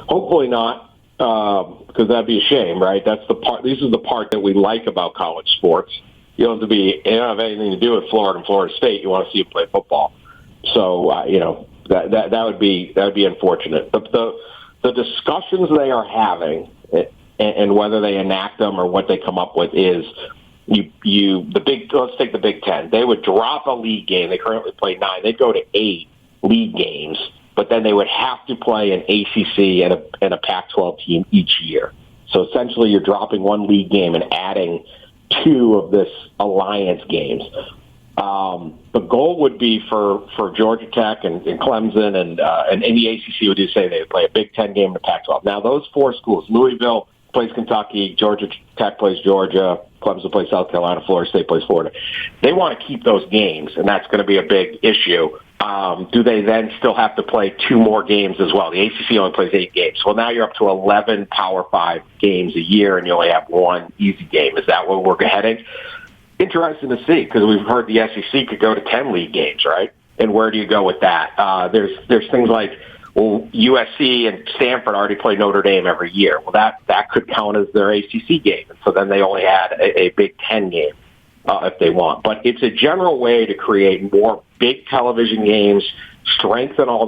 Hopefully not, because that'd be a shame, right? That's the part. This is the part that we like about college sports. You don't have anything to do with Florida and Florida State. You want to see them play football. So that would be unfortunate. The discussions they are having, and whether they enact them or what they come up with, is let's take the Big Ten. They would drop a league game. They currently play 9. They'd go to 8 league games, but then they would have to play an ACC and a Pac-12 team each year. So essentially, you're dropping 1 league game and adding 2 of this alliance games. The goal would be for Georgia Tech and Clemson and the ACC would say they would play a Big Ten game in the Pac-12. Now, those 4 schools, Louisville plays Kentucky, Georgia Tech plays Georgia, Clemson plays South Carolina, Florida State plays Florida. They want to keep those games, and that's going to be a big issue. Do they then still have to play 2 more games as well? The ACC only plays 8 games. Well, now you're up to 11 Power 5 games a year, and you only have 1 easy game. Is that where we're heading? Interesting to see, because we've heard the SEC could go to 10 league games, right? And where do you go with that? There's things like, well, USC and Stanford already play Notre Dame every year. Well, that could count as their ACC game. And so then they only had a Big Ten game if they want. But it's a general way to create more big television games, strengthen all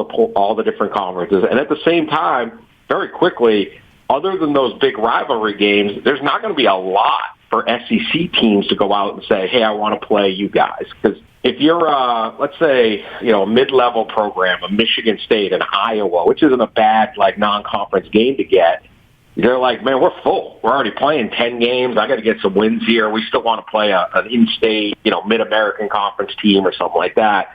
the different conferences, and at the same time, very quickly, other than those big rivalry games, there's not going to be a lot for SEC teams to go out and say, hey, I want to play you guys. Because if you're, let's say, a mid-level program, a Michigan State and Iowa, which isn't a bad, non-conference game to get, they're like, man, we're full. We're already playing 10 games. I got to get some wins here. We still want to play an in-state, Mid-American Conference team or something like that.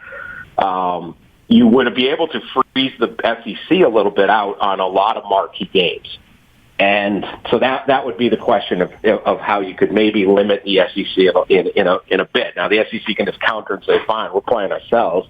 You would be able to freeze the SEC a little bit out on a lot of marquee games. And so that would be the question of how you could maybe limit the SEC in a bit. Now, the SEC can just counter and say, fine, we're playing ourselves.